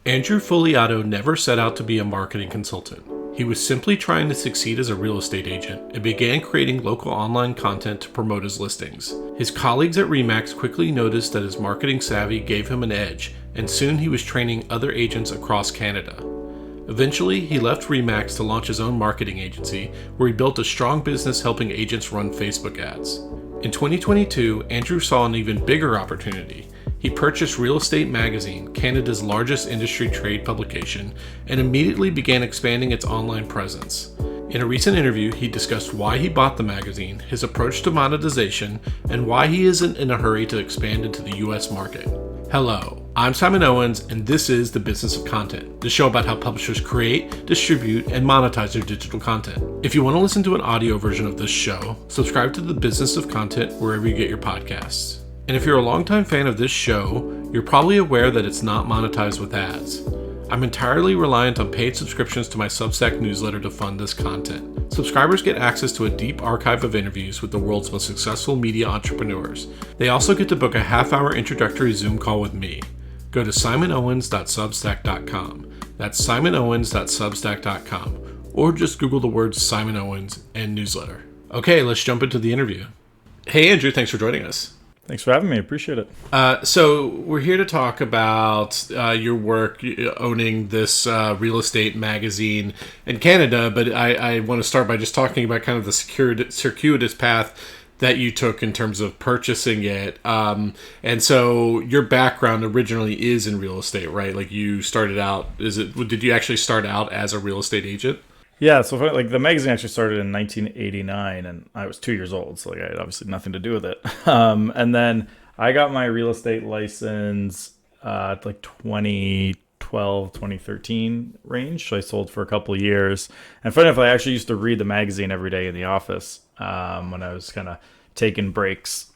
Andrew Foliato never set out to be a marketing consultant. He was simply trying to succeed as a real estate agent and began creating local online content to promote his listings. His colleagues at RE/MAX quickly noticed that his marketing savvy gave him an edge, and soon he was training other agents across Canada. Eventually, he left RE/MAX to launch his own marketing agency, where he built a strong business helping agents run Facebook ads. In 2022, Andrew saw an even bigger opportunity. He purchased Real Estate Magazine, Canada's largest industry trade publication, and immediately began expanding its online presence. In a recent interview, he discussed why he bought the magazine, his approach to monetization, and why he isn't in a hurry to expand into the US market. Hello, I'm Simon Owens, and this is The Business of Content, the show about how publishers create, distribute, and monetize their digital content. If you want to listen to an audio version of this show, subscribe to The Business of Content wherever you get your podcasts. And if you're a longtime fan of this show, you're probably aware that it's not monetized with ads. I'm entirely reliant on paid subscriptions to my Substack newsletter to fund this content. Subscribers get access to a deep archive of interviews with the world's most successful media entrepreneurs. They also get to book a half-hour introductory Zoom call with me. Go to simonowens.substack.com. That's simonowens.substack.com. Or just Google the words Simon Owens and newsletter. Okay, let's jump into the interview. Hey Andrew, thanks for joining us. Thanks for having me. Appreciate it. So we're here to talk about your work owning this real estate magazine in Canada, but I want to start by just talking about kind of the circuitous path that you took in terms of purchasing it. And so your background originally is in real estate, right? Like you started out, did you actually start out as a real estate agent? Yeah, so like the magazine actually started in 1989, and I was 2 years old, so like I had obviously nothing to do with it. And then I got my real estate license at like 2012, 2013 range. So I sold for a couple of years. And funny enough, I actually used to read the magazine every day in the office when I was kind of taking breaks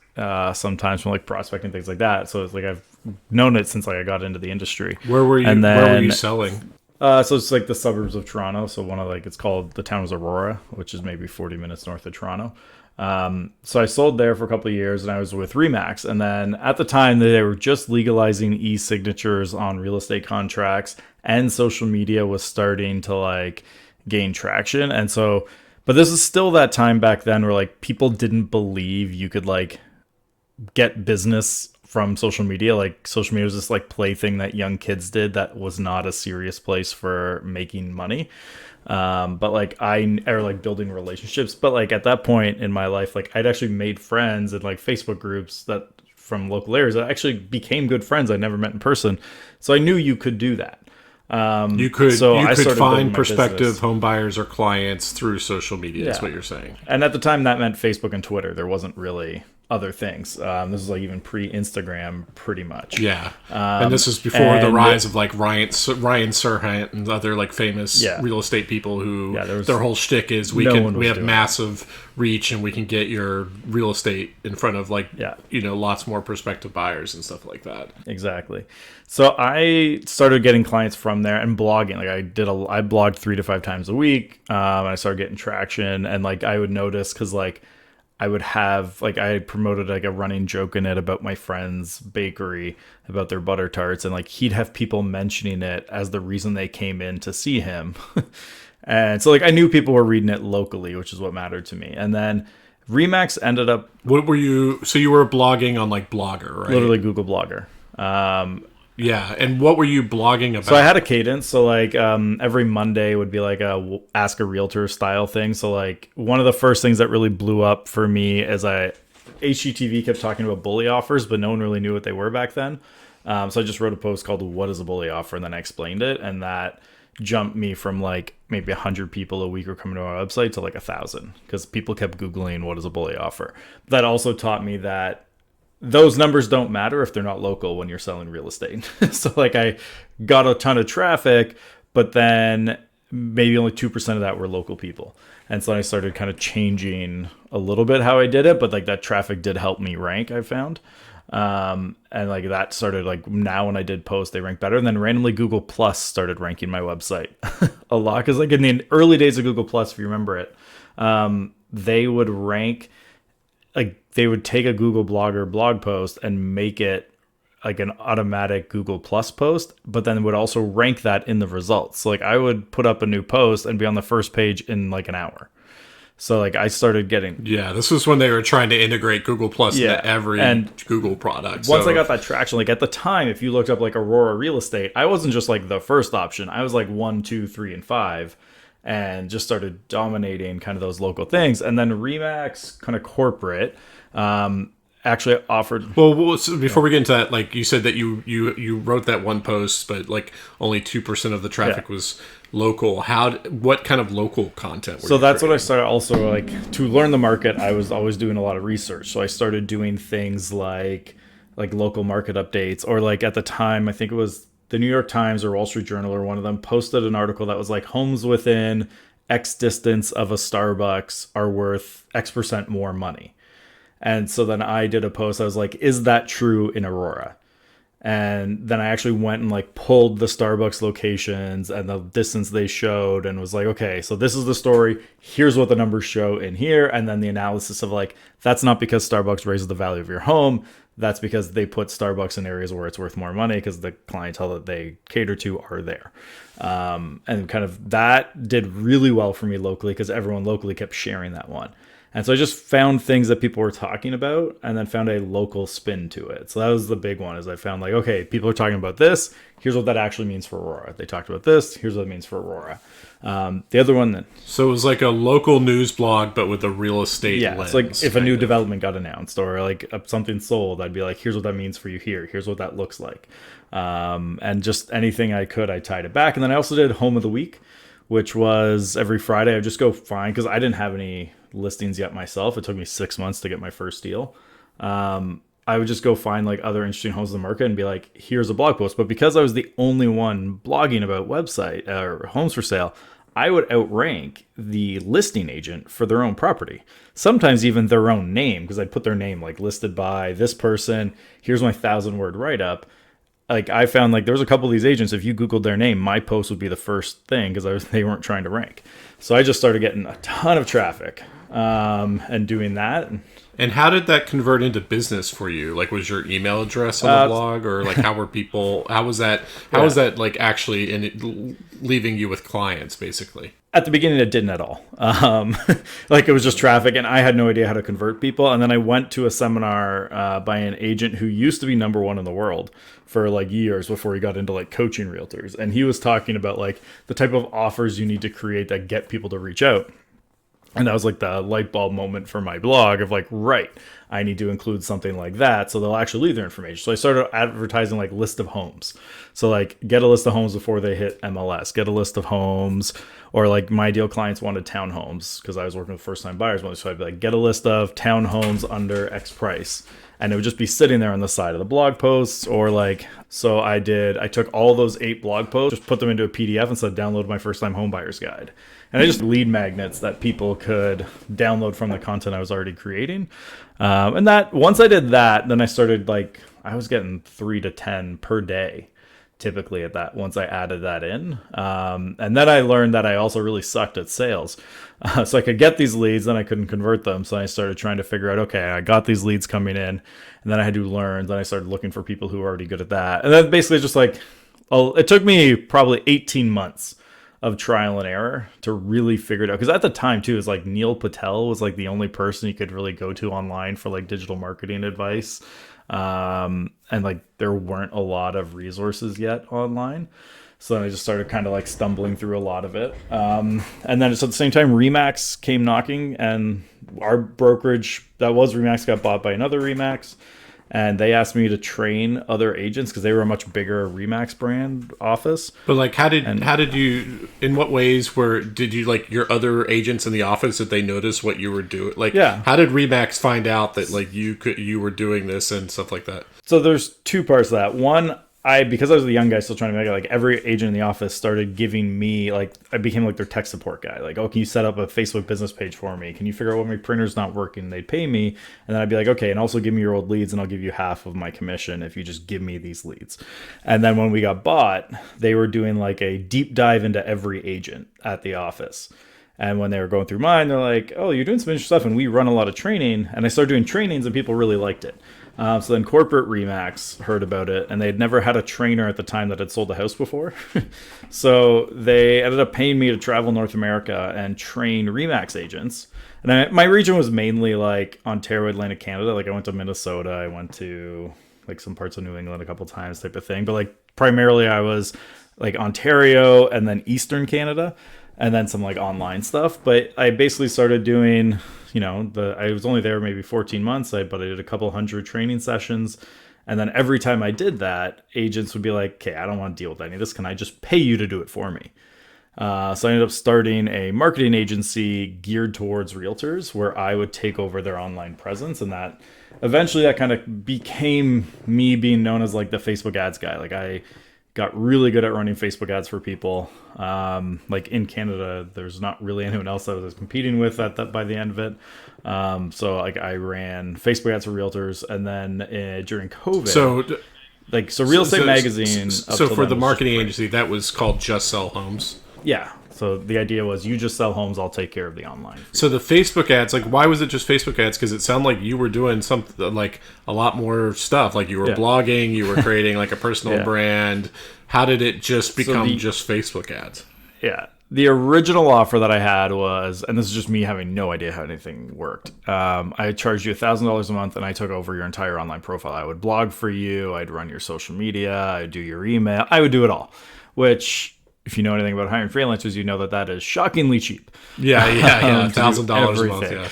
sometimes from like prospecting, things like that. So it's like I've known it since like I got into the industry. Where were you selling? So it's like the suburbs of Toronto. So the town was Aurora, which is maybe 40 minutes north of Toronto. So I sold there for a couple of years, and I was with RE/MAX. And then at the time, they were just legalizing e-signatures on real estate contracts, and social media was starting to like gain traction. And so, but this is still that time back then where like people didn't believe you could like get business from social media. Like social media was this like plaything that young kids did that was not a serious place for making money. But like or like building relationships. But like at that point in my life, like I'd actually made friends in like Facebook groups that from local areas that actually became good friends I'd never met in person. So I knew you could do that. You could find prospective home buyers or clients through social media. That's what you're saying. And at the time that meant Facebook and Twitter. There wasn't really other things. This is like even pre-Instagram pretty much. Yeah. And this was before the rise of like Ryan Serhant and other like famous real estate people who their whole shtick is we have massive reach and we can get your real estate in front of like lots more prospective buyers and stuff like that. Exactly. So I started getting clients from there and blogging. Like I blogged 3 to 5 times a week. And I started getting traction, and like I would notice because like I would have like I promoted like a running joke in it about my friend's bakery, about their butter tarts, and like he'd have people mentioning it as the reason they came in to see him. And so like I knew people were reading it locally, which is what mattered to me. And then RE/MAX ended up. What were you? So you were blogging on like Blogger, right? Literally Google Blogger. Yeah, and what were you blogging about? So I had a cadence. So like every Monday would be like a Ask a Realtor style thing. So like one of the first things that really blew up for me is HGTV kept talking about bully offers, but no one really knew what they were back then. So I just wrote a post called "What is a bully offer?" and then I explained it, and that jumped me from like maybe 100 people a week were coming to our website to like 1,000 because people kept Googling what is a bully offer. That also taught me that those numbers don't matter if they're not local when you're selling real estate. So like I got a ton of traffic, but then maybe only 2% of that were local people. And so I started kind of changing a little bit how I did it, but like that traffic did help me rank, I found. And like that started like now when I did post, they rank better. And then randomly Google Plus started ranking my website a lot. Cause like in the early days of Google Plus, if you remember it, they would rank, like they would take a Google Blogger blog post and make it like an automatic Google Plus post, but then would also rank that in the results. So like I would put up a new post and be on the first page in like an hour. So like I started getting Yeah, this was when they were trying to integrate Google Plus into every and Google product. once I got that traction, like at the time, if you looked up like Aurora real estate, I wasn't just like the first option. I was like 1, 2, 3, and 5, and just started dominating kind of those local things. And then Remax kind of corporate actually offered. Well, so before we get into that, like you said that you wrote that one post, but like only 2% of the traffic was local. What kind of local content were So you that's what I creating? started also like to learn the market. I was always doing a lot of research. So I started doing things like local market updates, or like at the time, I think it was the New York Times or Wall Street Journal or one of them posted an article that was like homes within X distance of a Starbucks are worth X% more money. And so then I did a post. I was like, is that true in Aurora? And then I actually went and like pulled the Starbucks locations and the distance they showed and was like, okay, so this is the story. Here's what the numbers show in here. And then the analysis of like, that's not because Starbucks raises the value of your home. That's because they put Starbucks in areas where it's worth more money because the clientele that they cater to are there. And kind of that did really well for me locally because everyone locally kept sharing that one. And so I just found things that people were talking about and then found a local spin to it. So that was the big one is I found like, okay, people are talking about this. Here's what that actually means for Aurora. They talked about this. Here's what it means for Aurora. The other one that... So it was like a local news blog, but with a real estate lens. It's like if a new development got announced or like something sold, I'd be like, here's what that means for you here. Here's what that looks like. And just anything I could, I tied it back. And then I also did Home of the Week, which was every Friday. I would just go find, because I didn't have any listings yet myself. It took me 6 months to get my first deal. I would just go find like other interesting homes in the market and be like, here's a blog post. But because I was the only one blogging about website or homes for sale, I would outrank the listing agent for their own property. Sometimes even their own name, because I'd put their name like listed by this person. Here's my 1,000-word write-up. Like I found like there was a couple of these agents, if you Googled their name, my post would be the first thing because they weren't trying to rank. So I just started getting a ton of traffic and doing that. And how did that convert into business for you? Like, was your email address on the blog, or like how was that like actually leaving you with clients basically? At the beginning, it didn't at all. Like it was just traffic, and I had no idea how to convert people. And then I went to a seminar by an agent who used to be #1 in the world for like years before he got into like coaching realtors. And he was talking about like the type of offers you need to create that get people to reach out. And that was like the light bulb moment for my blog of like, right, I need to include something like that so they'll actually leave their information. So I started advertising like list of homes. So like get a list of homes before they hit MLS, get a list of homes, or like my ideal clients wanted townhomes because I was working with first time buyers. So I'd be like, get a list of townhomes under X price. And it would just be sitting there on the side of the blog posts or like, so I took all those 8 blog posts, just put them into a PDF and said, download my first time home buyer's guide. And I just lead magnets that people could download from the content I was already creating. And that once I did that, then I started like, I was getting 3 to 10 per day typically at that once I added that in. And then I learned that I also really sucked at sales. So I could get these leads, then I couldn't convert them. So I started trying to figure out, okay, I got these leads coming in, and then I had to learn. Then I started looking for people who were already good at that. And then basically just like, it took me probably 18 months of trial and error to really figure it out. Because at the time too, it's like Neil Patel was like the only person you could really go to online for like digital marketing advice. And like there weren't a lot of resources yet online. So then I just started kind of like stumbling through a lot of it. And then it's at the same time, Remax came knocking, and our brokerage that was Remax got bought by another Remax. And they asked me to train other agents because they were a much bigger Remax brand office. But like, how did you? In what ways did you like your other agents in the office? Did they notice what you were doing? Like, how did Remax find out that like you were doing this and stuff like that? So there's 2 parts to that. One, because I was a young guy still trying to make it, like every agent in the office started giving me like, I became like their tech support guy. Like, oh, can you set up a Facebook business page for me? Can you figure out what my printer's not working? They'd pay me. And then I'd be like, okay, and also give me your old leads and I'll give you half of my commission if you just give me these leads. And then when we got bought, they were doing like a deep dive into every agent at the office. And when they were going through mine, they're like, oh, you're doing some interesting stuff. And we run a lot of training. And I started doing trainings and people really liked it. So then corporate Remax heard about it, and they'd never had a trainer at the time that had sold a house before. So they ended up paying me to travel North America and train Remax agents. And my region was mainly like Ontario, Atlantic Canada. Like I went to Minnesota, I went to like some parts of New England a couple times type of thing. But like primarily I was like Ontario and then Eastern Canada and then some like online stuff. But I basically started doing, I was only there maybe 14 months, but I did a couple hundred training sessions. And then every time I did that, agents would be like, okay, I don't want to deal with any of this. Can I just pay you to do it for me? So I ended up starting a marketing agency geared towards realtors where I would take over their online presence. And that eventually that kind of became me being known as like the Facebook ads guy. Like I got really good at running Facebook ads for people. Like in Canada, there's not really anyone else that I was competing with at that by the end of it. So like I ran Facebook ads for realtors, and then during COVID, so Real Estate Magazine. So for the marketing agency, that was called Just Sell Homes. Yeah. So the idea was you just sell homes, I'll take care of the online. So the Facebook ads, like why was it just Facebook ads? Because it sounded like you were doing something like a lot more stuff. Like you were blogging, you were creating like a personal brand. How did it just become just Facebook ads? Yeah. The original offer that I had was, and this is just me having no idea how anything worked. I charged you $1,000 a month and I took over your entire online profile. I would blog for you. I'd run your social media. I'd do your email. I would do it all, which if you know anything about hiring freelancers, you know that is shockingly cheap. Yeah, $1,000 a month. Yeah.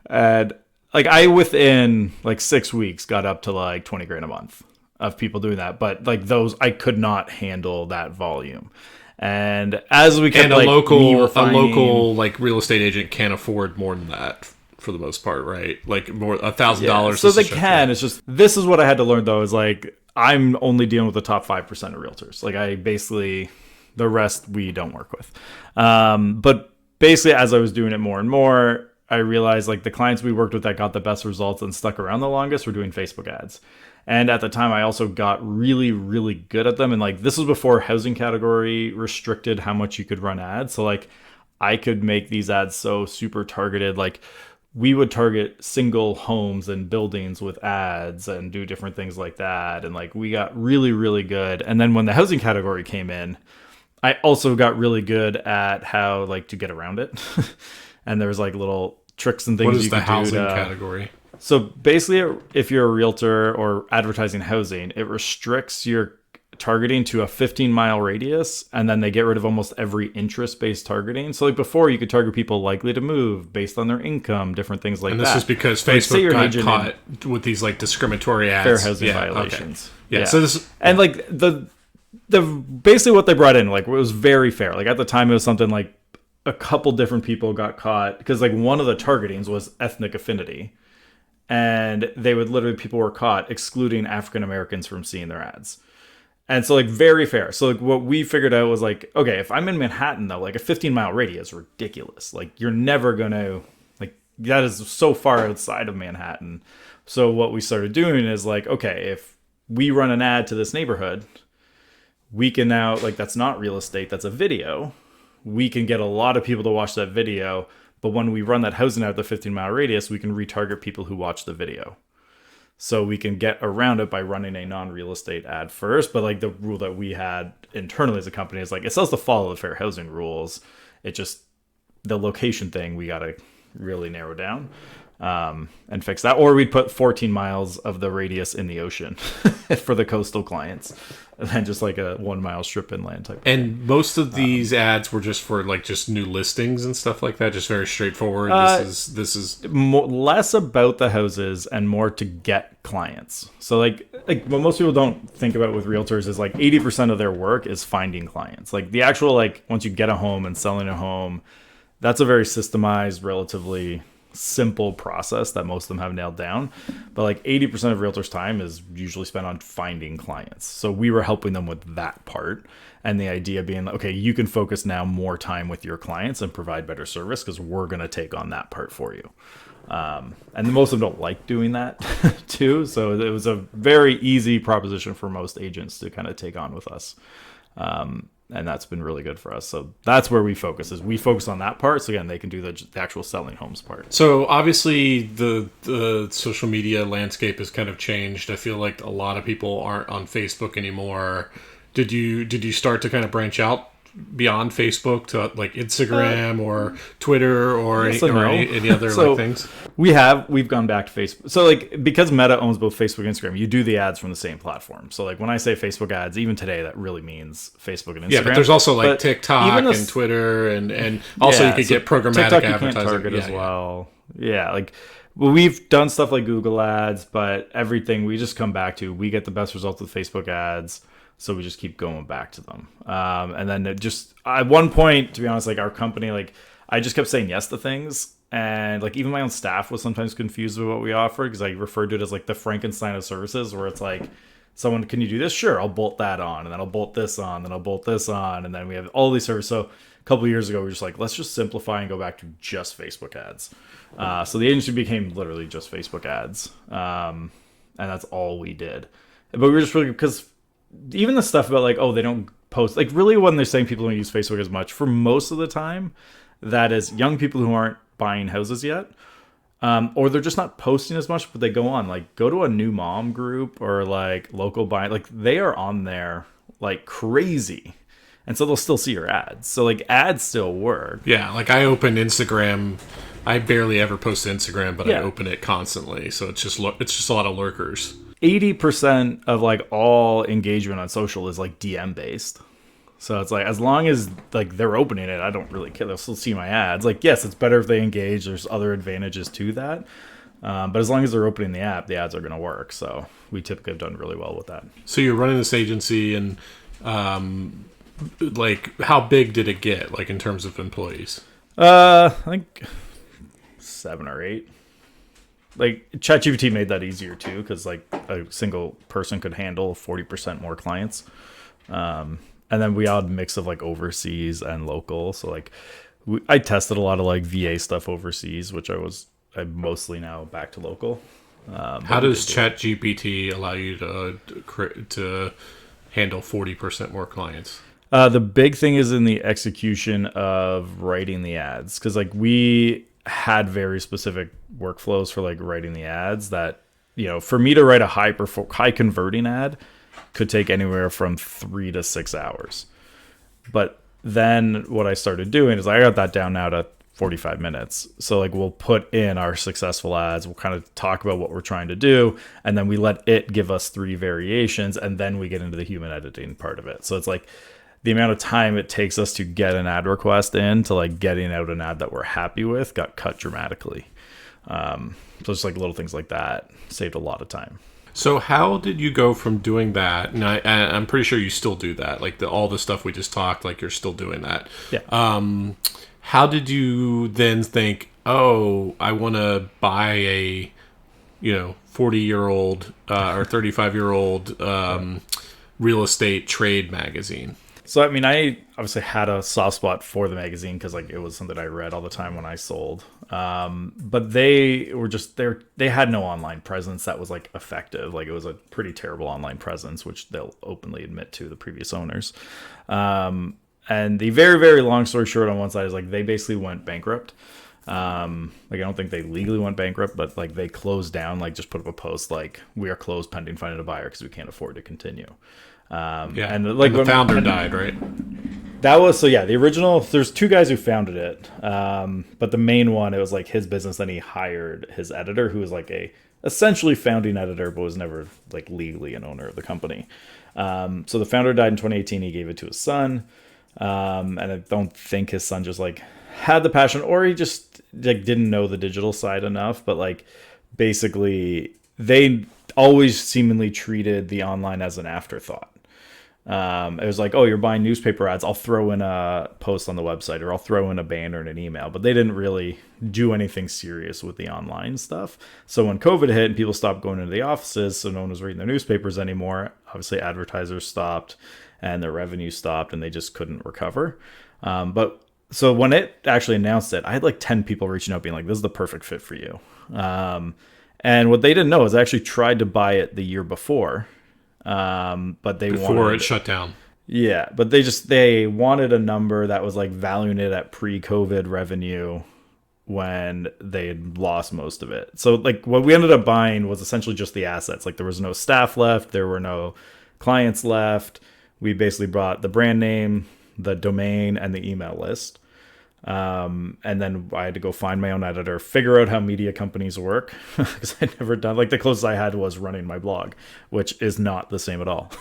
And like I within like 6 weeks got up to like 20 grand a month of people doing that, but like those I could not handle that volume. And as we kept a local like real estate agent can't afford more than that for the most part, right? Like more $1,000. So they can. It's just this is what I had to learn though. Is like I'm only dealing with the top 5% of realtors. Like I basically. The rest we don't work with. But basically, as I was doing it more and more, I realized like the clients we worked with that got the best results and stuck around the longest were doing Facebook ads. And at the time, I also got really, really good at them. And like this was before housing category restricted how much you could run ads. So like I could make these ads so super targeted. Like we would target single homes and buildings with ads and do different things like that. And like we got really, really good. And then when the housing category came in, I also got really good at how like to get around it. And there was like little tricks and things you could do. What is the housing category? So basically, if you're a realtor or advertising housing, it restricts your targeting to a 15-mile radius, and then they get rid of almost every interest-based targeting. So like before, you could target people likely to move based on their income, different things like that. And this is because Facebook got caught with these like discriminatory ads. Fair housing violations. Okay. Yeah. So this and like the basically what they brought in, like it was very fair. Like at the time it was something like a couple different people got caught because like one of the targetings was ethnic affinity, and they would literally, people were caught excluding African Americans from seeing their ads. And so like very fair. So like what we figured out was like, okay, if I'm in Manhattan though, like a 15-mile radius is ridiculous. Like you're never gonna, like that is so far outside of Manhattan. So what we started doing is like, okay, if we run an ad to this neighborhood, we can now, like that's not real estate, that's a video. We can get a lot of people to watch that video, but when we run that housing out the 15-mile radius, we can retarget people who watch the video. So we can get around it by running a non-real estate ad first. But like the rule that we had internally as a company is like, it still has to follow the fair housing rules. It just, the location thing, we got to really narrow down and fix that. Or we'd put 14 miles of the radius in the ocean for the coastal clients. And then just like a 1 mile strip inland type. And most of these ads were just for like just new listings and stuff like that. Just very straightforward. This is more, less about the houses and more to get clients. So like what most people don't think about with realtors is like 80% of their work is finding clients. Like the actual, like once you get a home and selling a home, that's a very systemized, relatively simple process that most of them have nailed down. But like 80% of realtors' time is usually spent on finding clients. So we were helping them with that part. And the idea being, okay, you can focus now more time with your clients and provide better service because we're going to take on that part for you. And most of them don't like doing that too. So it was a very easy proposition for most agents to kind of take on with us. And that's been really good for us. So that's where we focus. Is we focus on that part. So again, they can do the actual selling homes part. So obviously the social media landscape has kind of changed. I feel like a lot of people aren't on Facebook anymore. Did you start to kind of branch out beyond Facebook to like Instagram or Twitter or any other like things? We've gone back to Facebook. So like, because Meta owns both Facebook and Instagram, you do the ads from the same platform. So like when I say Facebook ads, even today, that really means Facebook and Instagram. Yeah, but there's also like TikTok and Twitter and also you could get programmatic TikTok advertising. You can't target as well. Yeah, like we've done stuff like Google ads, but everything we just come back to, we get the best results with Facebook ads. So we just keep going back to them. And then it just, at one point, to be honest, like our company, like I just kept saying yes to things. And like even my own staff was sometimes confused with what we offered, because I referred to it as like the Frankenstein of services, where it's like, someone, can you do this? Sure, I'll bolt that on. And then I'll bolt this on. Then I'll bolt this on. And then we have all these services. So a couple of years ago, we were just like, let's just simplify and go back to just Facebook ads. So the agency became literally just Facebook ads. And that's all we did. But we were just really, because even the stuff about like, oh, they don't post, like really when they're saying people don't use Facebook as much, for most of the time, that is young people who aren't buying houses yet, or they're just not posting as much, but they go on, like go to a new mom group or like local buy, like they are on there like crazy. And so they'll still see your ads. So like ads still work. Yeah, like I open Instagram. I barely ever post to Instagram, but I open it constantly. So it's just a lot of lurkers. 80% of like all engagement on social is like DM based. So it's like, as long as like they're opening it, I don't really care. They'll still see my ads. Like, yes, it's better if they engage. There's other advantages to that. But as long as they're opening the app, the ads are going to work. So we typically have done really well with that. So you're running this agency, and like how big did it get, like in terms of employees? I think 7 or 8. Like ChatGPT made that easier too, because like a single person could handle 40% more clients. And then we had a mix of like overseas and local. So like I tested a lot of like VA stuff overseas, which I'm mostly now back to local. How does ChatGPT allow you to handle 40% more clients? The big thing is in the execution of writing the ads, because like we had very specific workflows for like writing the ads that, you know, for me to write a high converting ad could take anywhere from 3 to 6 hours. But then what I started doing is I got that down now to 45 minutes. So like we'll put in our successful ads, we'll kind of talk about what we're trying to do, and then we let it give us 3 variations, and then we get into the human editing part of it. So it's like the amount of time it takes us to get an ad request in to like getting out an ad that we're happy with got cut dramatically. So just like little things like that saved a lot of time. So how did you go from doing that? And I'm pretty sure you still do that. Like all the stuff we just talked, like you're still doing that. Yeah. How did you then think, oh, I want to buy a, 40-year-old or 35-year-old real estate trade magazine? So, I mean, I obviously had a soft spot for the magazine because like it was something I read all the time when I sold. But they were just they had no online presence that was like effective. Like it was a pretty terrible online presence, which they'll openly admit to, the previous owners. And the very, very long story short on one side is like they basically went bankrupt. Like I don't think they legally went bankrupt, but like they closed down, like just put up a post like, we are closed pending finding a buyer because we can't afford to continue. And like the founder died, right? That was, so yeah, the original, there's 2 guys who founded it. But the main one, it was like his business. Then he hired his editor, who was like a essentially founding editor, but was never like legally an owner of the company. So the founder died in 2018. He gave it to his son. And I don't think his son just like had the passion, or he just like didn't know the digital side enough. But like basically they always seemingly treated the online as an afterthought. It was like, oh, you're buying newspaper ads, I'll throw in a post on the website, or I'll throw in a banner and an email. But they didn't really do anything serious with the online stuff. So when COVID hit and people stopped going into the offices, so no one was reading their newspapers anymore, obviously advertisers stopped and their revenue stopped, and they just couldn't recover. But so when it actually announced it, I had like 10 people reaching out being like, this is the perfect fit for you. And what they didn't know is I actually tried to buy it the year before. But they before it shut down. Yeah, but they wanted a number that was like valuing it at pre-COVID revenue when they had lost most of it. So like what we ended up buying was essentially just the assets. Like there was no staff left, there were no clients left. We basically bought the brand name, the domain, and the email list. And then I had to go find my own editor, figure out how media companies work because I'd never done, like the closest I had was running my blog, which is not the same at all.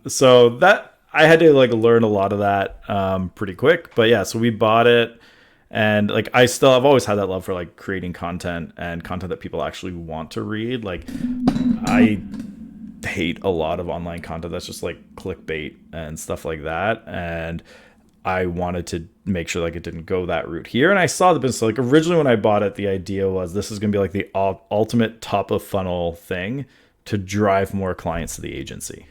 So that I had to like learn a lot of that pretty quick. But yeah, so we bought it, and like I've always had that love for like creating content and content that people actually want to read. Like I hate a lot of online content that's just like clickbait and stuff like that, and I wanted to make sure like it didn't go that route here. And I saw the business, so like originally when I bought it, the idea was this is going to be like the ultimate top of funnel thing to drive more clients to the agency.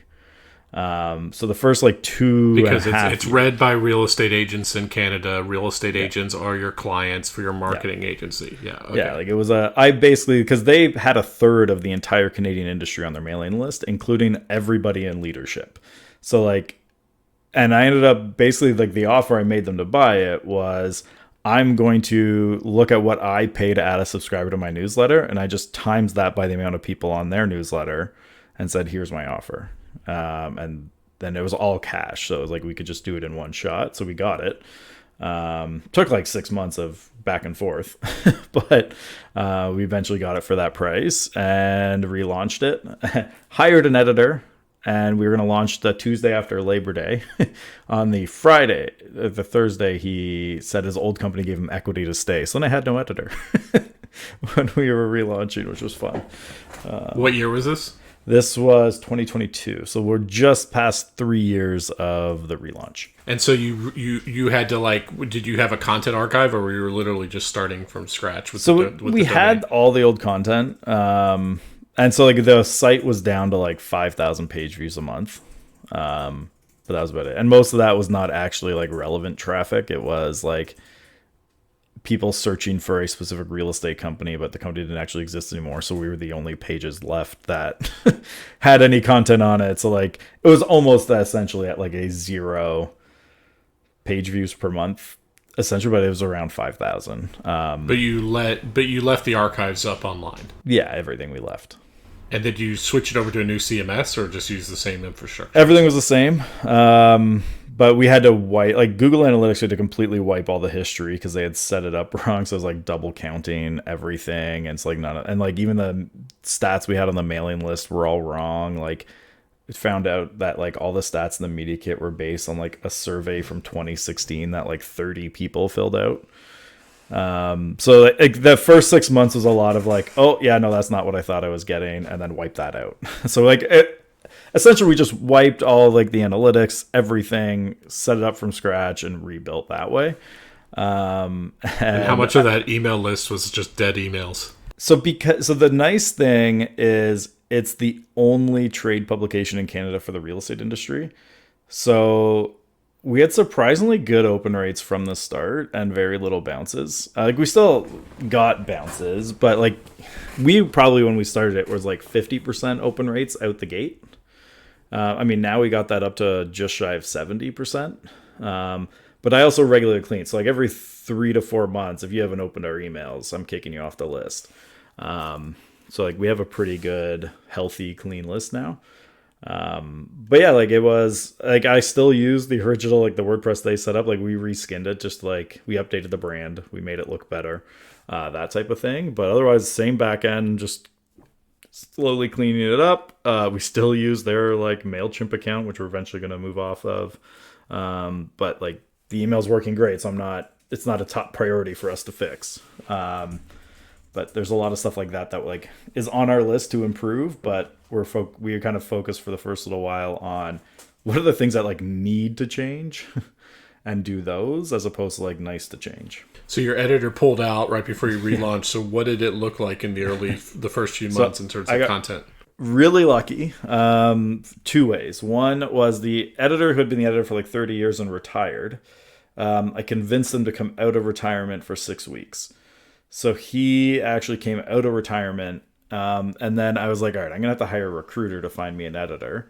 So the first like because it's read by real estate agents in Canada. Real estate agents are your clients for your marketing agency. Yeah. Okay. Yeah. Like it was I basically, because they had a third of the entire Canadian industry on their mailing list, including everybody in leadership. So like, and I ended up basically like the offer I made them to buy it was I'm going to look at what I pay to add a subscriber to my newsletter, and I just times that by the amount of people on their newsletter and said, here's my offer. And then it was all cash. So it was like we could just do it in one shot. So we got it. Took like 6 months of back and forth, but we eventually got it for that price and relaunched it. Hired an editor. And we were going to launch the Tuesday after Labor Day. On the Friday, the Thursday, he said his old company gave him equity to stay. So then I had no editor when we were relaunching, which was fun. What year was this? This was 2022. So we're just past 3 years of the relaunch. And so you had to like, did you have a content archive, or were you literally just starting from scratch? With We had all the old content. And so like the site was down to like 5,000 page views a month. But that was about it. And most of that was not actually like relevant traffic. It was like people searching for a specific real estate company, but the company didn't actually exist anymore. So we were the only pages left that had any content on it. So like it was almost essentially at like a 0 page views per month, essentially, but it was around 5,000. But you left the archives up online. Yeah, everything we left. And did you switch it over to a new CMS or just use the same infrastructure? Everything was the same. But we had to wipe, like Google Analytics had to completely wipe all the history because they had set it up wrong. So it was like double counting everything. And it's like and like even the stats we had on the mailing list were all wrong. Like it found out that like all the stats in the media kit were based on like a survey from 2016 that like 30 people filled out. So like the first 6 months was a lot of like, oh yeah, no, that's not what I thought I was getting, and then wipe that out. So like essentially we just wiped all like the analytics, everything, set it up from scratch and rebuilt that way. And how much of that email list was just dead emails? So the nice thing is it's the only trade publication in Canada for the real estate industry. So we had surprisingly good open rates from the start and very little bounces. Like we still got bounces, but like we probably when we started it was like 50% open rates out the gate. I mean, now we got that up to just shy of 70%. But I also regularly clean. So like every 3 to 4 months, if you haven't opened our emails, I'm kicking you off the list. So like we have a pretty good, healthy, clean list now. But yeah, like it was like I still use the original, like the WordPress they set up. Like we reskinned it, just like we updated the brand, we made it look better, that type of thing. But otherwise, same back end, just slowly cleaning it up. We still use their like MailChimp account, which we're eventually going to move off of. But like the email's working great, so it's not a top priority for us to fix. But there's a lot of stuff like that like is on our list to improve, but we're kind of focused for the first little while on what are the things that like need to change and do those as opposed to like nice to change. So your editor pulled out right before you relaunched. So what did it look like in the first few months in terms of content? Really lucky. 2 ways. One was the editor who had been the editor for like 30 years and retired. I convinced him to come out of retirement for 6 weeks. So he actually came out of retirement. And then I was like, all right, I'm going to have to hire a recruiter to find me an editor.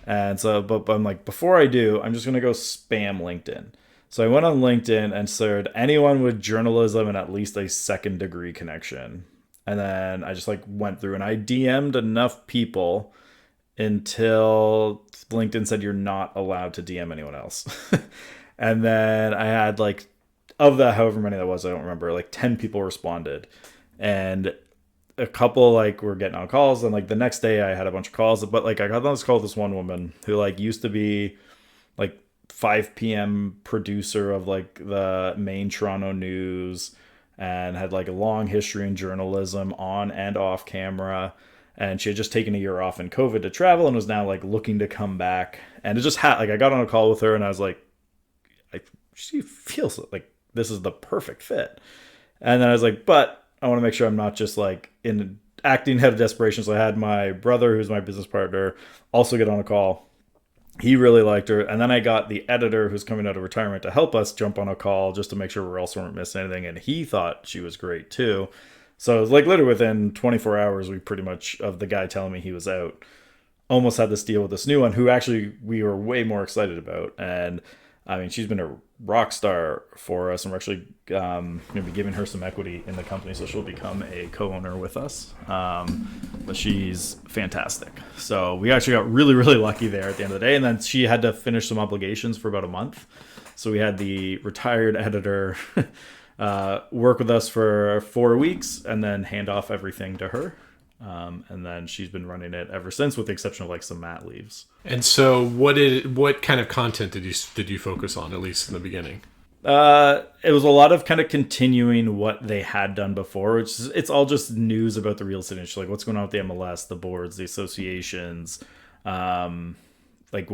And so, but I'm like, before I do, I'm just going to go spam LinkedIn. So I went on LinkedIn and said anyone with journalism and at least a second degree connection. And then I just like went through and I DM'd enough people until LinkedIn said you're not allowed to DM anyone else. And then I had like, of that, however many that was, I don't remember, like 10 people responded. And a couple like were getting on calls. And like the next day I had a bunch of calls. But like I got on this call with this one woman who like used to be like 5 p.m. producer of like the main Toronto news and had like a long history in journalism on and off camera. And she had just taken a year off in COVID to travel and was now like looking to come back. And it just had like I got on a call with her and I was like, she feels like this is the perfect fit. And then I was like, but I want to make sure I'm not just like in acting out of desperation. So I had my brother, who's my business partner, also get on a call. He really liked her. And then I got the editor who's coming out of retirement to help us jump on a call just to make sure we also weren't missing anything. And he thought she was great too. So it was like literally within 24 hours, we pretty much, of the guy telling me he was out, almost had this deal with this new one who actually we were way more excited about. And I mean, she's been a rock star for us, and we're actually going to be giving her some equity in the company, so she'll become a co-owner with us. But she's fantastic. So we actually got really, really lucky there at the end of the day. And then she had to finish some obligations for about a month. So we had the retired editor work with us for 4 weeks and then hand off everything to her. And then she's been running it ever since, with the exception of like some mat leaves. And so, what kind of content did you focus on, at least in the beginning? It was a lot of kind of continuing what they had done before. It's all just news about the real estate industry, like what's going on with the MLS, the boards, the associations, like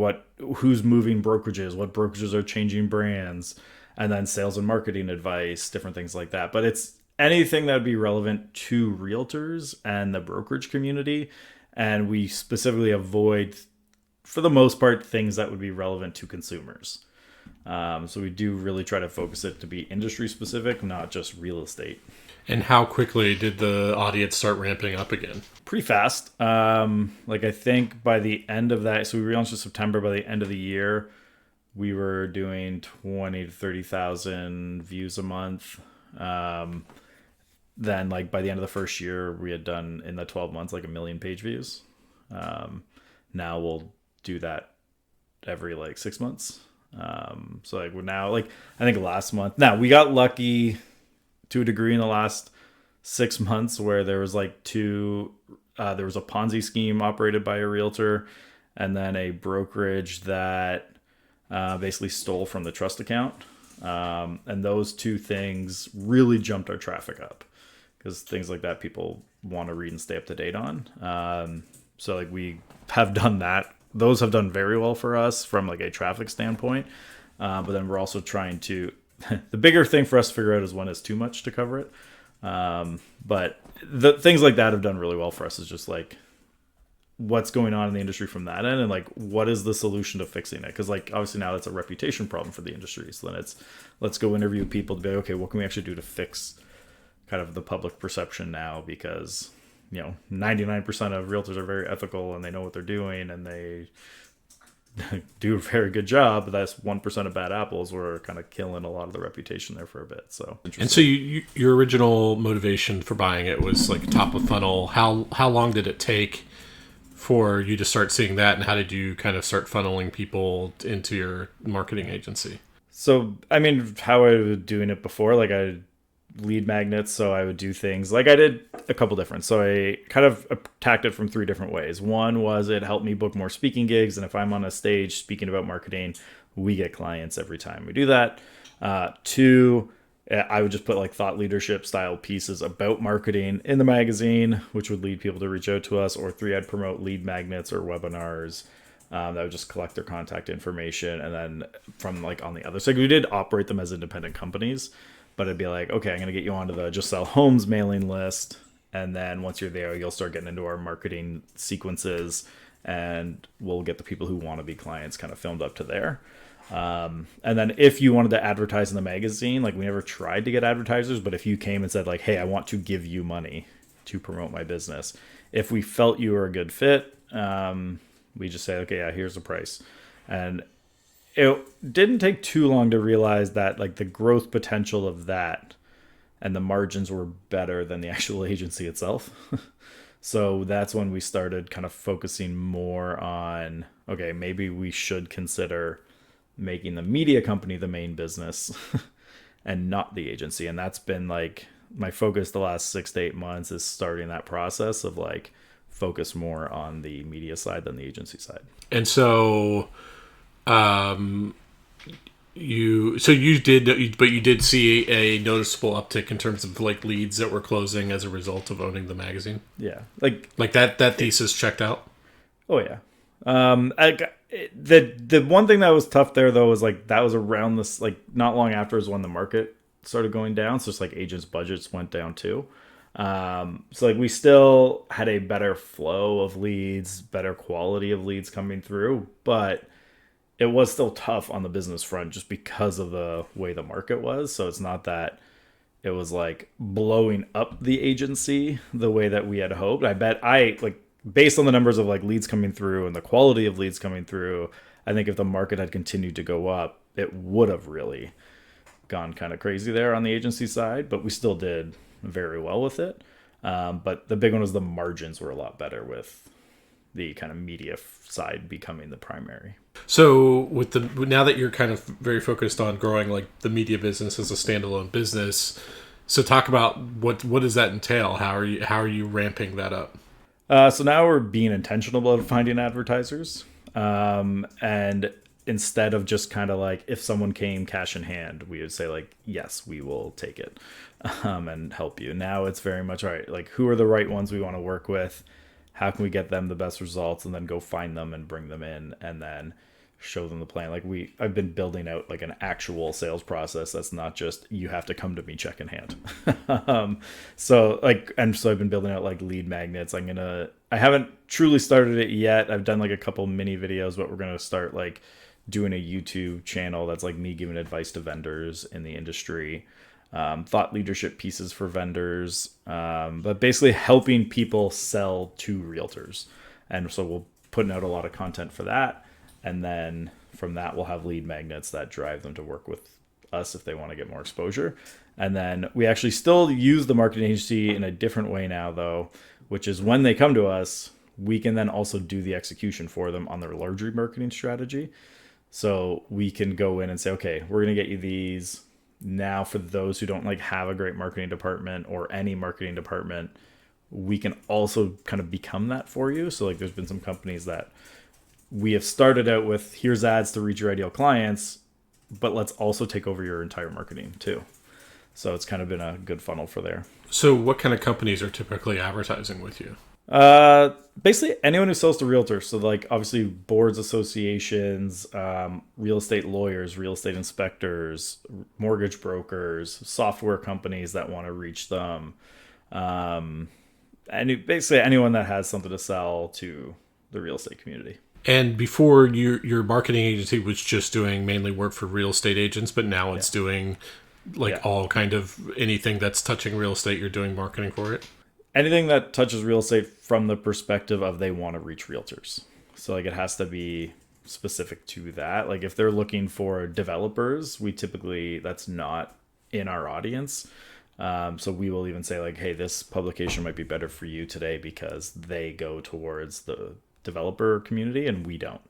who's moving brokerages, what brokerages are changing brands, and then sales and marketing advice, different things like that. But it's anything that would be relevant to realtors and the brokerage community. And we specifically avoid, for the most part, things that would be relevant to consumers. So we do really try to focus it to be industry specific, not just real estate. And how quickly did the audience start ramping up again? Pretty fast. Like I think by the end of that, so we relaunched in September, by the end of the year, we were doing 20 to 30,000 views a month. Then like by the end of the first year, we had done in the 12 months like 1 million page views. Now we'll do that every like 6 months. So like we're now like, I think last month, now we got lucky to a degree in the last 6 months where there was like there was a Ponzi scheme operated by a realtor and then a brokerage that basically stole from the trust account. And those two things really jumped our traffic up, because things like that people want to read and stay up to date on. So like we have done that. Those have done very well for us from like a traffic standpoint. But then we're also trying to, the bigger thing for us to figure out is when it's too much to cover it. But the things like that have done really well for us, is just like what's going on in the industry from that end, and like what is the solution to fixing it, because like obviously now that's a reputation problem for the industry. So then it's, let's go interview people to be like, okay, what can we actually do to fix kind of the public perception now, because 99% of realtors are very ethical and they know what they're doing and they do a very good job, but that's 1% of bad apples. We're kind of killing a lot of the reputation there for a bit. So and so your original motivation for buying it was like top of funnel. How long did it take for you to start seeing that, and how did you kind of start funneling people into your marketing agency? So I mean, how I was doing it before, like I lead magnets, so I would do things like I did a couple different. So I kind of attacked it from 3 different ways. One was it helped me book more speaking gigs, and if I'm on a stage speaking about marketing, we get clients every time we do that. 2, I would just put like thought leadership style pieces about marketing in the magazine, which would lead people to reach out to us. Or 3, I'd promote lead magnets or webinars that would just collect their contact information. And then from like on the other side, we did operate them as independent companies. But it'd be like, okay, I'm going to get you onto the Just Sell Homes mailing list. And then once you're there, you'll start getting into our marketing sequences. And we'll get the people who want to be clients kind of filmed up to there. And then if you wanted to advertise in the magazine, like we never tried to get advertisers. But if you came and said like, hey, I want to give you money to promote my business, if we felt you were a good fit, We just say, okay, yeah, here's the price. And it didn't take too long to realize that like the growth potential of that and the margins were better than the actual agency itself. So that's when we started kind of focusing more on, okay, maybe we should consider making the media company the main business and not the agency. And that's been like my focus the last 6 to 8 months is starting that process of like focus more on the media side than the agency side. And so, um, you did see a noticeable uptick in terms of like leads that were closing as a result of owning the magazine. Yeah. Like that thesis checked out. Oh yeah. The one thing that was tough there though was like that was around this like not long after is when the market started going down. So it's like agents' budgets went down too. So like we still had a better flow of leads, better quality of leads coming through, but it was still tough on the business front just because of the way the market was. So it's not that it was like blowing up the agency the way that we had hoped. I bet I like based on the numbers of like leads coming through and the quality of leads coming through, I think if the market had continued to go up, it would have really gone kind of crazy there on the agency side, but we still did very well with it. But the big one was the margins were a lot better with the kind of media side becoming the primary. So now that you're kind of very focused on growing like the media business as a standalone business, so talk about what does that entail? How are you ramping that up? So now we're being intentional about finding advertisers. And instead of just kind of like if someone came cash in hand, we would say like, yes, we will take it and help you. Now it's very much, all right, like who are the right ones we want to work with? How can we get them the best results and then go find them and bring them in and then show them the plan. Like I've been building out like an actual sales process that's not just you have to come to me check in hand. So I've been building out like lead magnets. I haven't truly started it yet. I've done like a couple mini videos, but we're gonna start like doing a YouTube channel that's like me giving advice to vendors in the industry. Thought leadership pieces for vendors, but basically helping people sell to realtors. And so we'll putting out a lot of content for that. And then from that, we'll have lead magnets that drive them to work with us if they want to get more exposure. And then we actually still use the marketing agency in a different way now, though, which is when they come to us, we can then also do the execution for them on their larger marketing strategy. So we can go in and say, okay, we're going to get you these. Now, for those who don't like have a great marketing department or any marketing department, we can also kind of become that for you. So like there's been some companies that we have started out with, here's ads to reach your ideal clients, but let's also take over your entire marketing too. So it's kind of been a good funnel for there. So what kind of companies are typically advertising with you? Basically anyone who sells to realtors. So like obviously boards, associations, real estate lawyers, real estate inspectors, mortgage brokers, software companies that want to reach them. And basically anyone that has something to sell to the real estate community. And before your marketing agency was just doing mainly work for real estate agents, but now it's doing like all kind of anything that's touching real estate, you're doing marketing for it? Anything that touches real estate from the perspective of they want to reach realtors. So like it has to be specific to that. Like if they're looking for developers, that's not in our audience. So we will even say like, hey, this publication might be better for you today because they go towards the developer community and we don't.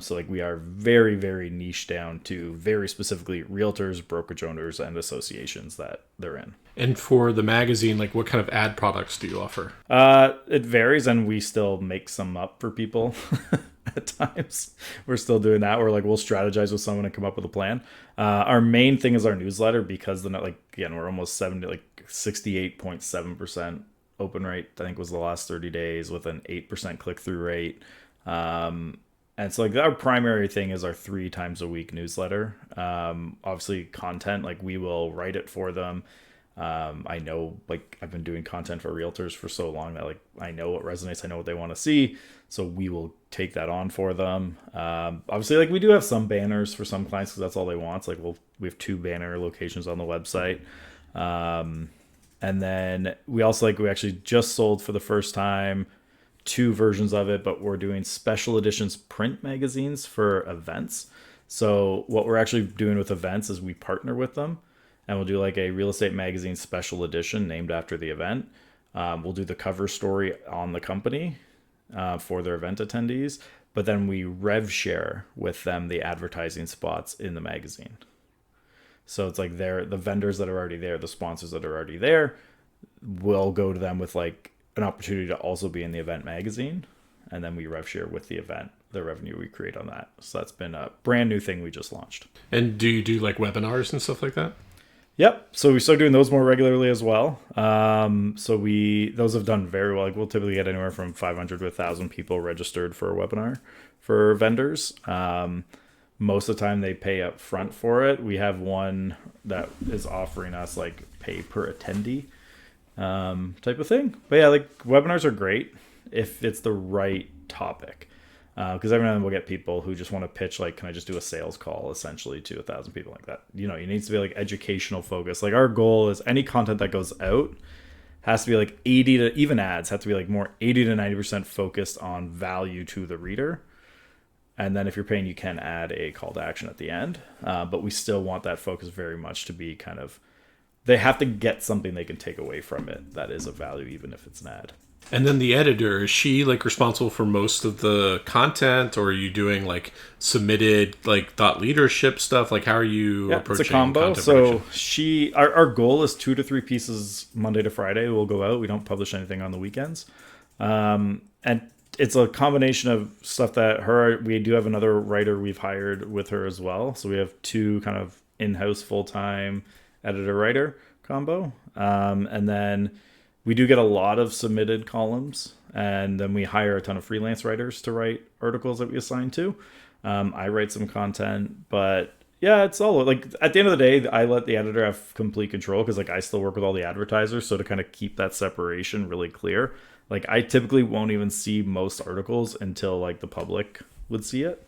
So like we are very, very niche down to very specifically realtors, brokerage owners, and associations that they're in. And for the magazine, like what kind of ad products do you offer? It varies, and we still make some up for people at times. We're still doing that. We're like, we'll strategize with someone and come up with a plan. Our main thing is our newsletter because we're almost 68.7% open rate, I think was the last 30 days with an 8% click-through rate. And so like our primary thing is our 3 times a week newsletter. Obviously content, like we will write it for them. I know like I've been doing content for realtors for so long that like I know what resonates, I know what they want to see. So we will take that on for them. Obviously like we do have some banners for some clients because that's all they want. So, like we have 2 banner locations on the website. And then we also we actually just sold for the first time two versions of it, but we're doing special editions print magazines for events. So what we're actually doing with events is we partner with them, and we'll do like a real estate magazine special edition named after the event. We'll do the cover story on the company for their event attendees, but then we rev share with them the advertising spots in the magazine. So it's like the vendors that are already there, the sponsors that are already there, will go to them with like an opportunity to also be in the event magazine, and then we rev share with the event the revenue we create on that. So that's been a brand new thing we just launched. And do you do like webinars and stuff like that? Yep. So we started doing those more regularly as well. Those have done very well. Like we'll typically get anywhere from 500 to 1,000 people registered for a webinar for vendors. Most of the time they pay up front for it. We have one that is offering us like pay per attendee type of thing. But yeah, like webinars are great if it's the right topic. Because every now and then we'll get people who just want to pitch, like, can I just do a sales call essentially to 1,000 people like that? You know, it needs to be like educational focus. Like our goal is any content that goes out has to be like 80 to even ads have to be like more 80 to 90% focused on value to the reader. And then if you're paying, you can add a call to action at the end. But we still want that focus very much to be kind of, they have to get something they can take away from it that is of value, even if it's an ad. And then the editor, is she like responsible for most of the content, or are you doing like submitted like thought leadership stuff? Like how are you approaching it's a combo. content So production? our goal is 2 to 3 pieces Monday to Friday will go out. We don't publish anything on the weekends. And it's a combination of stuff that we do have another writer we've hired with her as well. So we have two kind of in-house full-time editor writer combo. And then we do get a lot of submitted columns, and then we hire a ton of freelance writers to write articles that we assign to. I write some content, but yeah, it's all like at the end of the day, I let the editor have complete control because like I still work with all the advertisers. So to kind of keep that separation really clear, like I typically won't even see most articles until like the public would see it,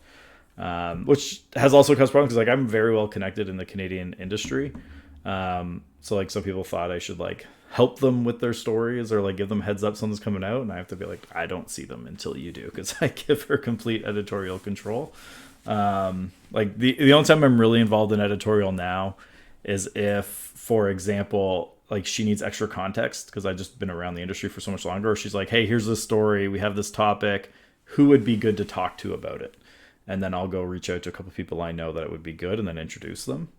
which has also caused problems because like I'm very well connected in the Canadian industry. So like some people thought I should like help them with their stories or like give them heads up something's coming out, and I have to be like, I don't see them until you do, because I give her complete editorial control. Like the only time I'm really involved in editorial now is if, for example, like she needs extra context because I've just been around the industry for so much longer, or she's like, hey, here's this story, we have this topic, who would be good to talk to about it? And then I'll go reach out to a couple people I know that it would be good and then introduce them.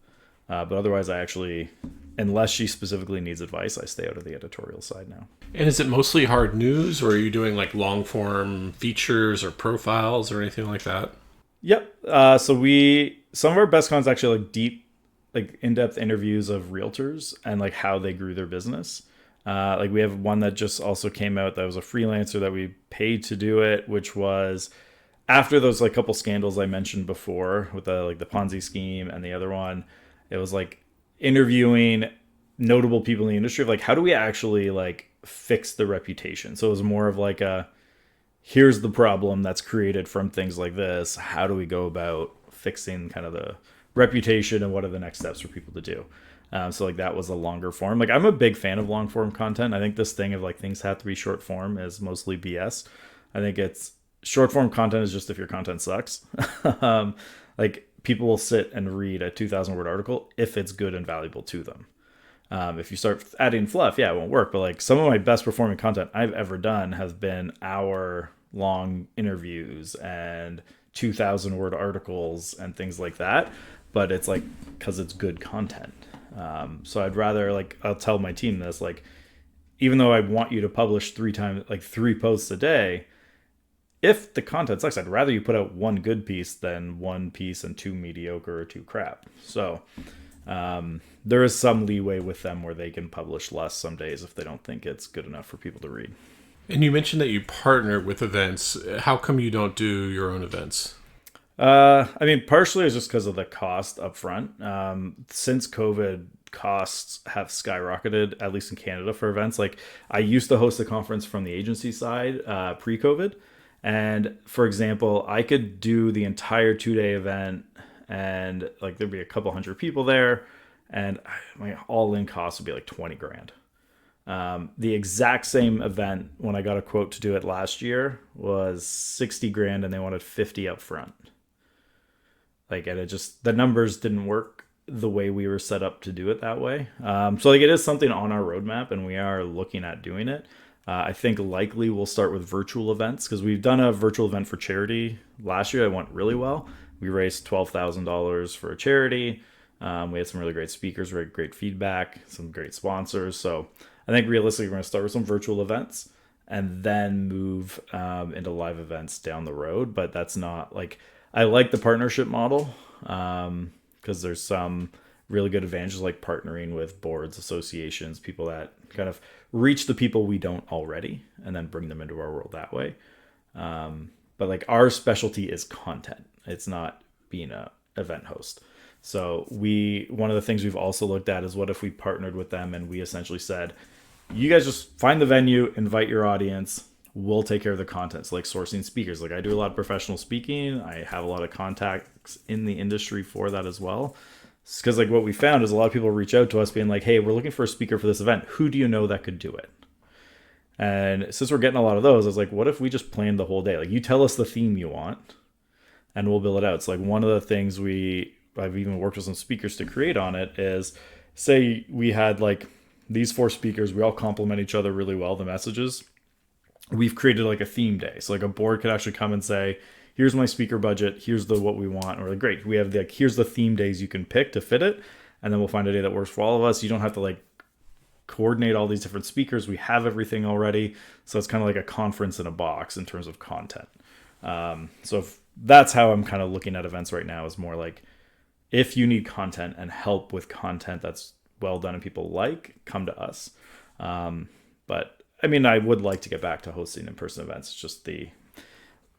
But otherwise, I actually, unless she specifically needs advice, I stay out of the editorial side now. And is it mostly hard news, or are you doing like long form features or profiles or anything like that? Yep. So some of our best content is actually like deep, like in-depth interviews of realtors and like how they grew their business. Like we have one that just also came out that was a freelancer that we paid to do it, which was after those like couple scandals I mentioned before with the Ponzi scheme and the other one. It was like interviewing notable people in the industry of like, how do we actually like fix the reputation? So it was more of like here's the problem that's created from things like this. How do we go about fixing kind of the reputation, and what are the next steps for people to do? So like that was a longer form. Like I'm a big fan of long form content. I think this thing of like things have to be short form is mostly BS. I think it's short form content is just if your content sucks. Like people will sit and read a 2,000 word article if it's good and valuable to them. If you start adding fluff, yeah, it won't work. But like some of my best performing content I've ever done has been hour long interviews and 2,000 word articles and things like that. But it's like, cause it's good content. So I'd rather like, I'll tell my team this, like, even though I want you to publish 3 posts a day, if the content sucks, I'd rather you put out one good piece than one piece and 2 mediocre or 2 crap. So there is some leeway with them where they can publish less some days if they don't think it's good enough for people to read. And you mentioned that you partner with events. How come you don't do your own events? I mean, partially it's just because of the cost up front. Since COVID, costs have skyrocketed, at least in Canada, for events. Like I used to host a conference from the agency side pre-COVID. And for example, I could do the entire 2-day event and like there'd be a couple hundred people there, and my all-in cost would be like 20 grand. The exact same event, when I got a quote to do it last year, was 60 grand and they wanted 50 up front. Like, and it just, the numbers didn't work the way we were set up to do it that way. So like, it is something on our roadmap and we are looking at doing it. I think likely we'll start with virtual events because we've done a virtual event for charity last year. It went really well. We raised $12,000 for a charity. We had some really great speakers, really great feedback, some great sponsors. So I think realistically, we're going to start with some virtual events and then move into live events down the road. But that's not like, I like the partnership model because there's some really good advantages like partnering with boards, associations, people that kind of reach the people we don't already and then bring them into our world that way. But like, our specialty is content. It's not being a event host. So one of the things we've also looked at is what if we partnered with them and we essentially said, you guys just find the venue, invite your audience, we'll take care of the content. So like sourcing speakers, like I do a lot of professional speaking. I have a lot of contacts in the industry for that as well. Because like what we found is a lot of people reach out to us being like, hey, we're looking for a speaker for this event. Who do you know that could do it? And since we're getting a lot of those, I was like, what if we just planned the whole day? Like, you tell us the theme you want and we'll build it out. It's like one of the things I've even worked with some speakers to create on it is, say we had like these 4 speakers, we all complement each other really well, the messages. We've created like a theme day. So like a board could actually come and say, here's my speaker budget, here's what we want. And we're like, great, we have here's the theme days you can pick to fit it. And then we'll find a day that works for all of us. You don't have to like coordinate all these different speakers. We have everything already. So it's kind of like a conference in a box in terms of content. So that's how I'm kind of looking at events right now, is more like, if you need content and help with content that's well done and people like, come to us. But I mean, I would like to get back to hosting in-person events. It's just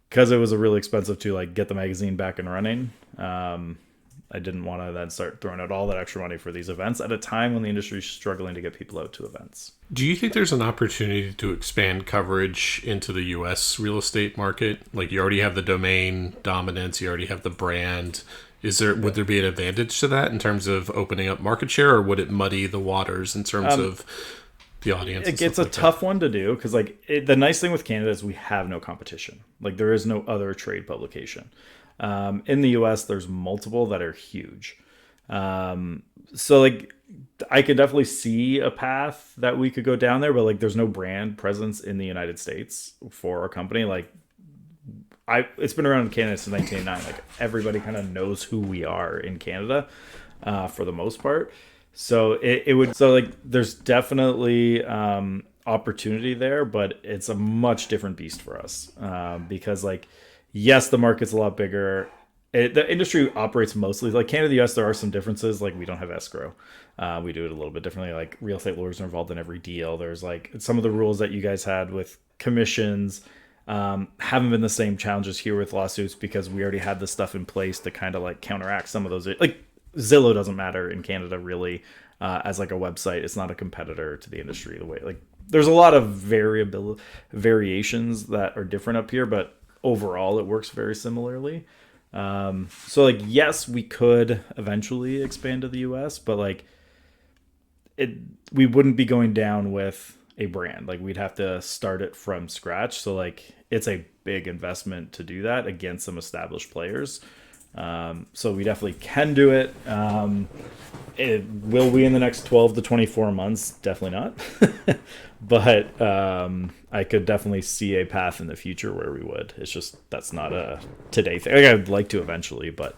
because it was a really expensive to like get the magazine back and running. I didn't want to then start throwing out all that extra money for these events at a time when the industry is struggling to get people out to events. Do you think there's an opportunity to expand coverage into the U.S. real estate market? Like, you already have the domain dominance, you already have the brand. Would there be an advantage to that in terms of opening up market share, or would it muddy the waters in terms of the audience? It's a tough one to do because like the nice thing with Canada is we have no competition. Like, there is no other trade publication. In the US, there's multiple that are huge. So like, I could definitely see a path that we could go down there, but like, there's no brand presence in the United States for our company. Like, it's been around in Canada since 1989. Like, everybody kind of knows who we are in Canada, for the most part. So there's definitely opportunity there, but it's a much different beast for us, because like, yes, the market's a lot bigger. The industry operates mostly like Canada, the US. There are some differences. Like, we don't have escrow. We do it a little bit differently. Like, real estate lawyers are involved in every deal. There's like some of the rules that you guys had with commissions haven't been the same challenges here with lawsuits, because we already had the stuff in place to kind of like counteract some of those. Like, Zillow doesn't matter in Canada really, as like a website. It's not a competitor to the industry. The way, like, there's a lot of variations that are different up here, but overall it works very similarly. So like, yes, we could eventually expand to the US, but like, we wouldn't be going down with a brand. Like, we'd have to start it from scratch. So like, it's a big investment to do that against some established players. So we definitely can do it. Will we in the next 12 to 24 months? Definitely not. But I could definitely see a path in the future where we would. It's just, that's not a today thing. Like, I'd like to eventually, but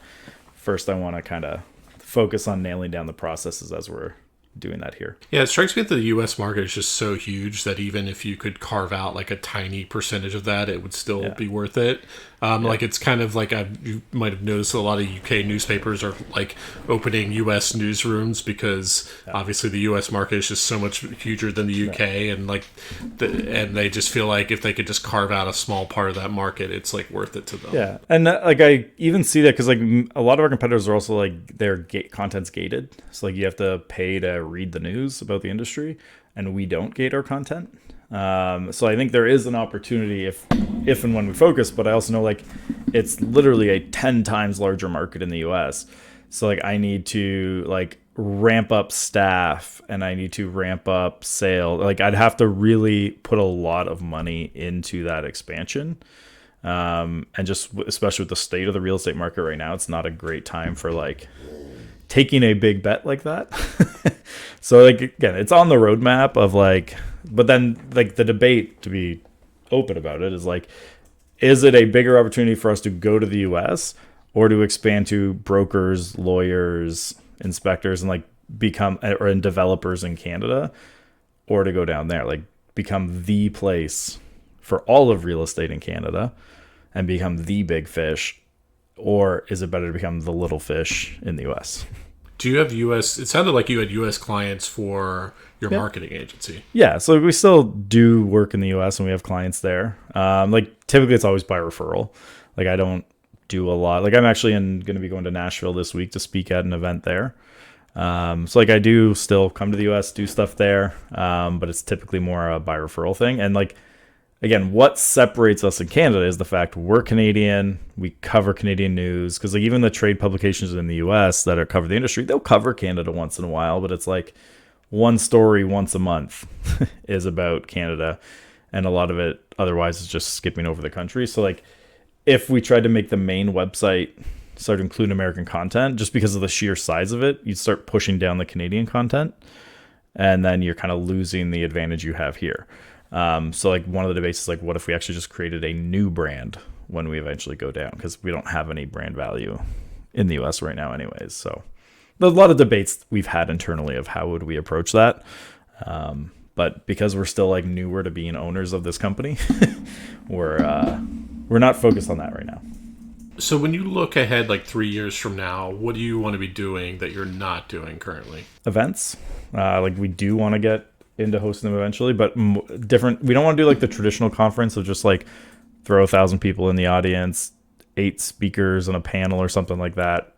first I want to kind of focus on nailing down the processes as we're doing that here. Yeah, it strikes me that the U.S. market is just so huge that even if you could carve out like a tiny percentage of that, it would still be worth it. Like, it's kind of like, you might have noticed a lot of UK newspapers are like opening U.S. newsrooms, because obviously the U.S. market is just so much huger than the UK, and like, and they just feel like if they could just carve out a small part of that market, it's like worth it to them. Yeah, and like, I even see that because like a lot of our competitors are also like, their content's gated, so like, you have to pay to read the news about the industry, and we don't gate our content. So I think there is an opportunity if and when we focus, but I also know like, it's literally a 10 times larger market in the US. So like I need to like ramp up staff and I need to ramp up sale. Like I'd have to really put a lot of money into that expansion. And just especially with the state of the real estate market right now, it's not a great time for like taking a big bet like that. So like again, it's on the roadmap of like, but then like the debate, to be open about it, is like, is it a bigger opportunity for us to go to the US or to expand to brokers, lawyers, inspectors, and like become, or in developers in Canada, or to go down there, like become the place for all of real estate in Canada and become the big fish? Or is it better to become the little fish in the US? Do you have US? It sounded like you had US clients for your marketing agency. Yeah, so we still do work in the US and we have clients there. Like typically it's always by referral. Like I don't do a lot. Like I'm actually going to be going to Nashville this week to speak at an event there. So like I do still come to the US, do stuff there, but it's typically more a by referral thing. And like, again, what separates us in Canada is the fact we're Canadian. We cover Canadian news, because like even the trade publications in the US that are cover the industry, they'll cover Canada once in a while, but it's like one story once a month is about Canada, and a lot of it otherwise is just skipping over the country. So like if we tried to make the main website start to include American content, just because of the sheer size of it, you'd start pushing down the Canadian content, and then you're kind of losing the advantage you have here. So like one of the debates is like, what if we actually just created a new brand when we eventually go down? Because we don't have any brand value in the US right now anyways. So there's a lot of debates we've had internally of how would we approach that. But because we're still like newer to being owners of this company, we're not focused on that right now. So when you look ahead like 3 years from now, what do you want to be doing that you're not doing currently? Events. Like we do want to get into hosting them eventually, but different. We don't want to do like the traditional conference of just like throw 1,000 people in the audience, 8 speakers on a panel or something like that.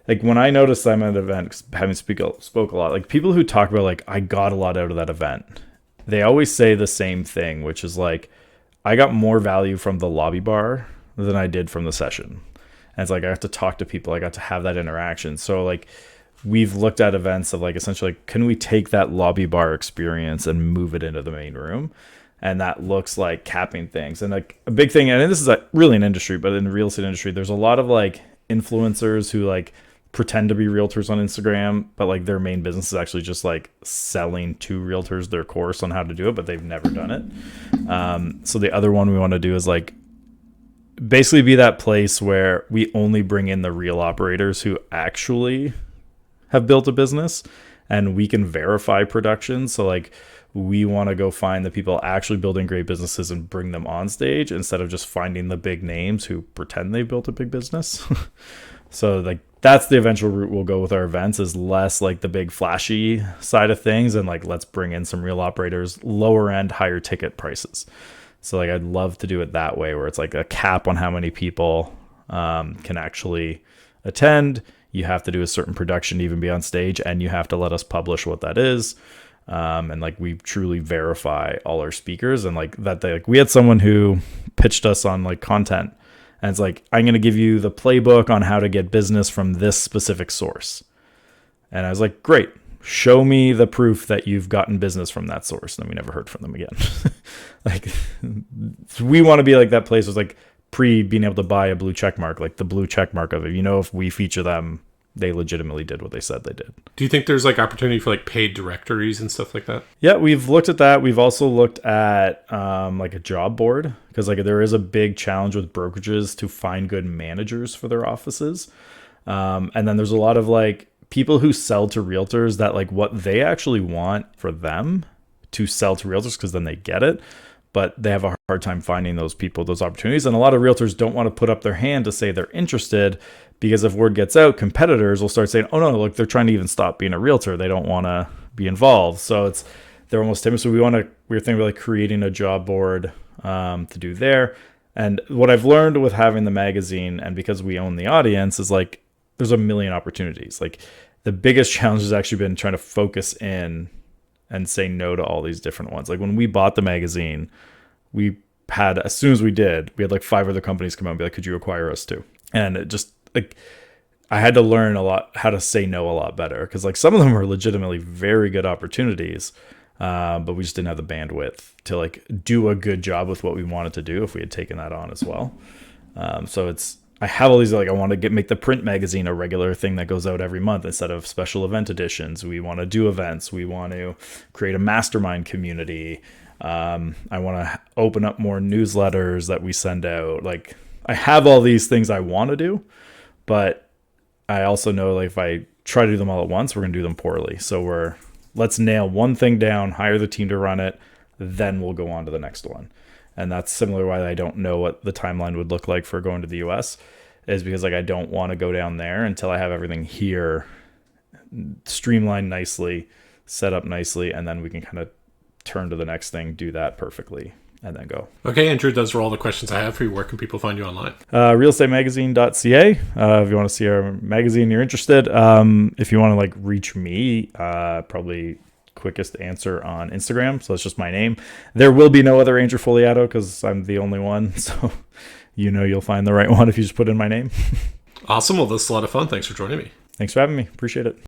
Like when I noticed I'm at an event, 'cause having spoke a lot, like people who talk about like I got a lot out of that event, they always say the same thing, which is like I got more value from the lobby bar than I did from the session. And it's like I have to talk to people, I got to have that interaction. So like we've looked at events of like essentially like, can we take that lobby bar experience and move it into the main room? And that looks like capping things. And like a big thing, and this is really an industry, but in the real estate industry, there's a lot of like influencers who like pretend to be realtors on Instagram, but like their main business is actually just like selling to realtors their course on how to do it, but they've never done it. So the other one we want to do is like basically be that place where we only bring in the real operators who actually have built a business, and we can verify production. So like we want to go find the people actually building great businesses and bring them on stage instead of just finding the big names who pretend they've built a big business. So like that's the eventual route we'll go with our events, is less like the big flashy side of things, and like let's bring in some real operators, lower end, higher ticket prices. So like I'd love to do it that way, where it's like a cap on how many people can actually attend. You have to do a certain production to even be on stage, and you have to let us publish what that is. And like we truly verify all our speakers, and like that they, like we had someone who pitched us on like content, and it's like, I'm going to give you the playbook on how to get business from this specific source. And I was like, great, show me the proof that you've gotten business from that source. And then we never heard from them again. Like we want to be like that place was like pre being able to buy a blue check mark, like the blue check mark of it. You know, if we feature them, they legitimately did what they said they did. Do you think there's like opportunity for like paid directories and stuff like that? Yeah, we've looked at that. We've also looked at like a job board, because like there is a big challenge with brokerages to find good managers for their offices. And then there's a lot of like people who sell to realtors that like what they actually want for them to sell to realtors, because then they get it. But they have a hard time finding those people, those opportunities. And a lot of realtors don't want to put up their hand to say they're interested, because if word gets out, competitors will start saying, oh no, look, they're trying to even stop being a realtor. They don't want to be involved. So they're almost timid. So we're thinking about like creating a job board to do there. And what I've learned with having the magazine, and because we own the audience, is like there's a million opportunities. Like the biggest challenge has actually been trying to focus in and say no to all these different ones. Like when we bought the magazine, we had, as soon as we did, we had like 5 other companies come out and be like, could you acquire us too? And it just like, I had to learn a lot how to say no a lot better, because like some of them were legitimately very good opportunities, but we just didn't have the bandwidth to like do a good job with what we wanted to do if we had taken that on as well. So I have all these, like, I want to make the print magazine a regular thing that goes out every month instead of special event editions. We want to do events. We want to create a mastermind community. I want to open up more newsletters that we send out. Like, I have all these things I want to do, but I also know, like, if I try to do them all at once, we're going to do them poorly. So let's nail one thing down, hire the team to run it, then we'll go on to the next one. And that's similar why I don't know what the timeline would look like for going to the US, is because like I don't want to go down there until I have everything here streamlined nicely, set up nicely, and then we can kind of turn to the next thing, do that perfectly, and then go. Okay, Andrew, those are all the questions I have for you. Where can people find you online? Realestatemagazine.ca. If you want to see our magazine, you're interested. If you want to like reach me, probably quickest answer on Instagram. So it's just my name. There will be no other Andrew Foliato because I'm the only one. So you'll find the right one if you just put in my name. Awesome. Well, this is a lot of fun. Thanks for joining me. Thanks for having me. Appreciate it.